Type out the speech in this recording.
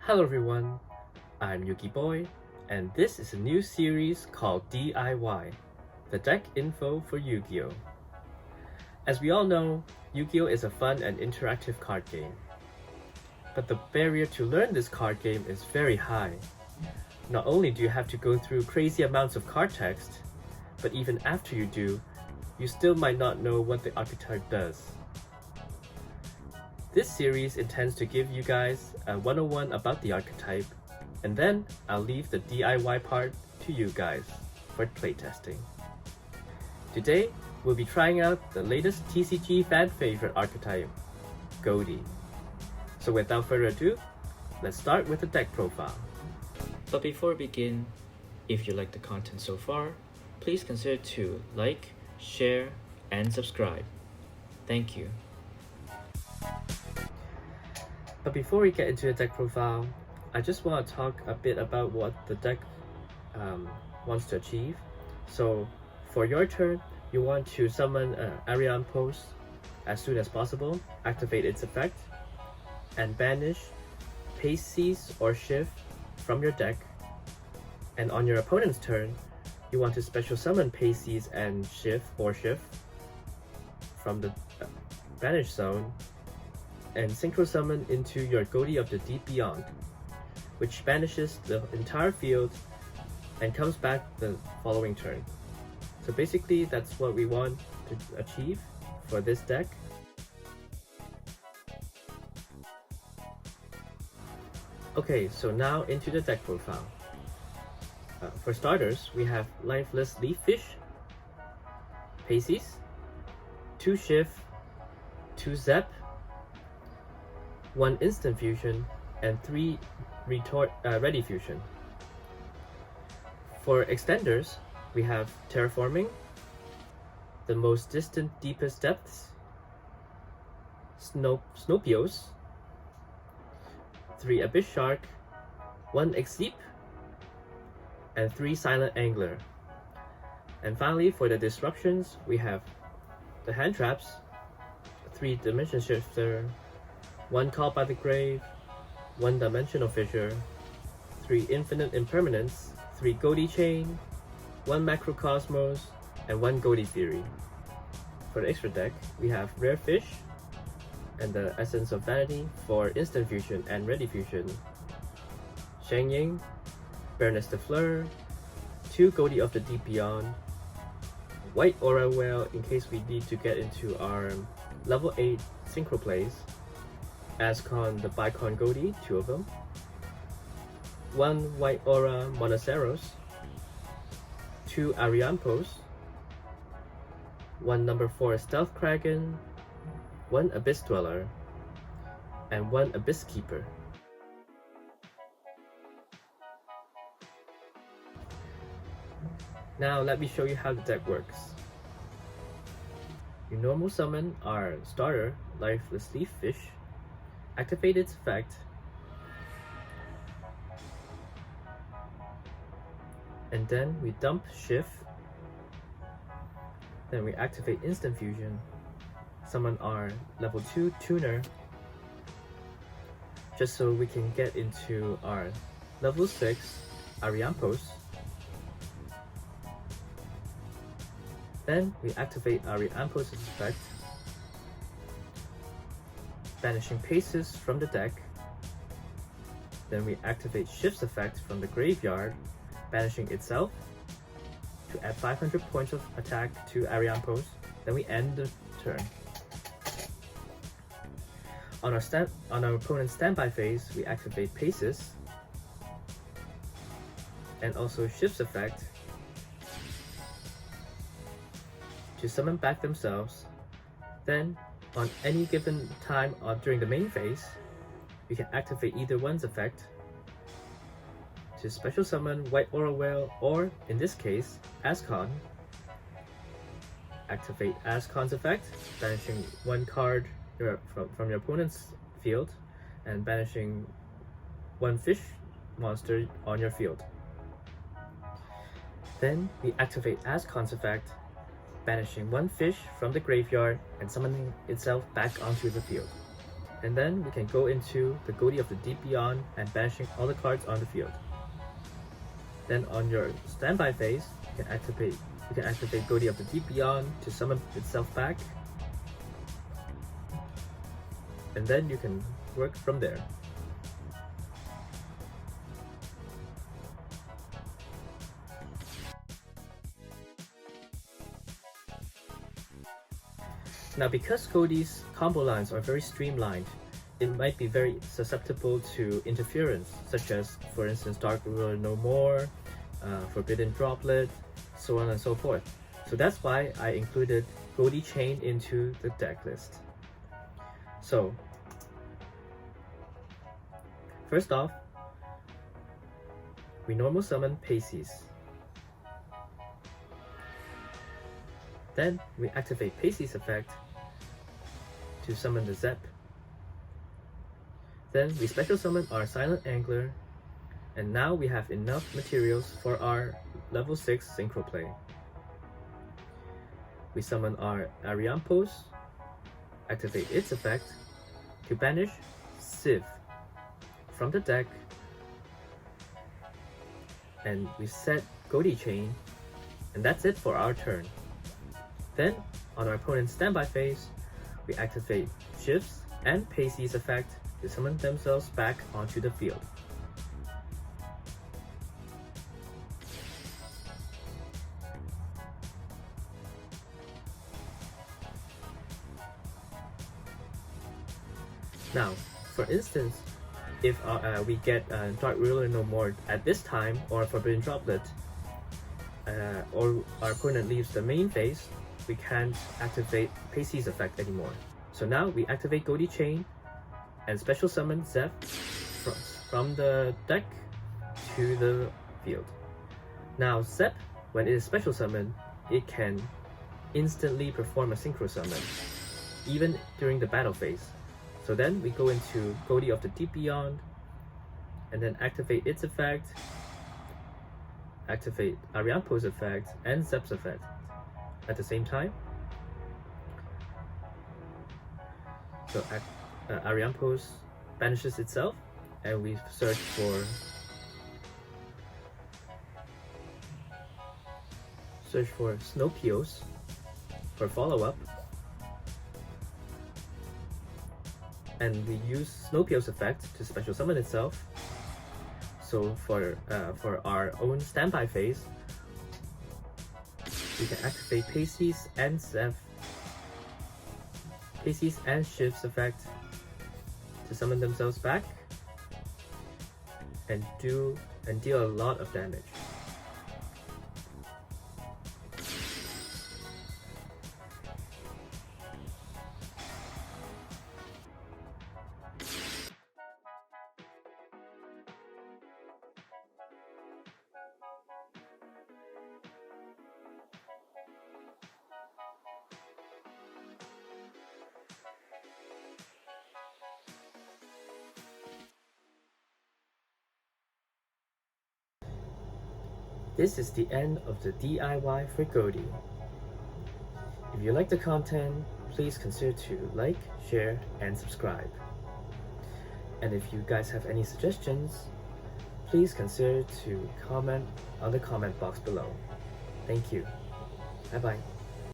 Hello everyone, I'm Yuki Boy, and this is a new series called DIY, the deck info for Yu-Gi-Oh! As we all know, Yu-Gi-Oh! Is a fun and interactive card game. But the barrier to learn this card game is very high. Not only do you have to go through crazy amounts of card text, but even after you do, you still might not know what the archetype does. This series intends to give you guys a 101 about the archetype, and then I'll leave the DIY part to you guys for playtesting. Today, we'll be trying out the latest TCG fan favorite archetype, Ghoti. So without further ado, let's start with the deck profile. But before we begin, if you like the content so far, please consider to like, share, and subscribe. Thank you. But before we get into the deck profile, I just want to talk a bit about what the deck wants to achieve. So for your turn, you want to summon Ariane Post as soon as possible, activate its effect, and banish Pasties or Shift from your deck. And on your opponent's turn, you want to special summon Pasties and Shift from the banish zone and synchro summon into your Ghoti of the Deep Beyond, which banishes the entire field and comes back the following turn. So basically that's what we want to achieve for this deck. Okay, so now into the deck profile. For starters, we have Lifeless Leaf Fish, Pasties, 2 Shift, 2 Zep, 1 Instant Fusion, and 3 Ready Fusion. For extenders, we have Terraforming, The Most Distant Deepest Depths, Snopios, 3 Abyss Shark, 1 Exceep, and 3 Silent Angler. And finally, for the disruptions, we have the Hand Traps, 3 Dimension Shifter, 1 Caught by the Grave, 1 Dimensional Fissure, 3 Infinite Impermanence, 3 Ghoti Chain, 1 Macrocosmos, and 1 Ghoti Fury. For the extra deck, we have Rare Fish and the Essence of Vanity for Instant Fusion and Ready Fusion, Shang Ying, Baroness de Fleur, 2 Ghoti of the Deep Beyond, White Aura Whale in case we need to get into our level 8 synchro plays, Ascon the Bicon Ghoti, 2 of them, 1 White Aura Monoceros, 2 Ariane Post, 1 number 4 Stealth Kraken, 1 Abyss Dweller, and 1 Abyss Keeper. Now let me show you how the deck works. You normal summon our starter, Lifeless Leaf Fish, activate its effect, and then we dump Shift, then we activate Instant Fusion, summon our level 2 Tuner, just so we can get into our level 6 Ariane Post. Then we activate Ariane Post's effect, banishing Pastes from the deck. Then we activate Shift's effect from the graveyard, banishing itself to add 500 points of attack to Ariane Post. Then we end the turn. On our opponent's standby phase, we activate Pastes and also Shift's effect to summon back themselves. Then, on any given time during the main phase, you can activate either one's effect to special summon White Aura Whale, or in this case, Ascon. Activate Ascon's effect, banishing 1 card from your opponent's field and banishing 1 fish monster on your field. Then we activate Ascon's effect, banishing 1 fish from the graveyard and summoning itself back onto the field. And then we can go into the Ghoti of the Deep Beyond and banishing all the cards on the field. Then on your standby phase, you can activate Ghoti of the Deep Beyond to summon itself back. And then you can work from there. Now, because Ghoti's combo lines are very streamlined, it might be very susceptible to interference, such as, for instance, Dark Ruler No More, Forbidden Droplet, so on and so forth. So that's why I included Ghoti Chain into the deck list. So, first off, we normal summon Pisces. Then we activate Pisces effect to summon the Zep. Then we special summon our Silent Angler, and now we have enough materials for our level 6 synchro play. We summon our Ariampos, activate its effect to banish Civ from the deck, and we set Ghoti Chain, and that's it for our turn. Then, on our opponent's standby phase, we activate Shifts and Pisces effect to summon themselves back onto the field. Now, for instance, if we get Dark Ruler No More at this time, or Forbidden Droplet, or our opponent leaves the main phase, we can't activate Pisces effect anymore. So now we activate Ghoti Chain and special summon Zeph from the deck to the field. Now Zep, when it is special summoned, it can instantly perform a synchro summon, even during the battle phase. So then we go into Ghoti of the Deep Beyond, and then activate its effect, activate Ariampo's effect and Zep's effect at the same time. So Ariampos banishes itself, and we search for Snowpios for follow-up, and we use Snowpios effect to special summon itself. So for our own standby phase, we can activate Pisces and Zeph, Pisces and Shifts effect to summon themselves back and deal a lot of damage. This is the end of the DIY for Ghoti. If you like the content, please consider to like, share, and subscribe. And if you guys have any suggestions, please consider to comment on the comment box below. Thank you. Bye bye.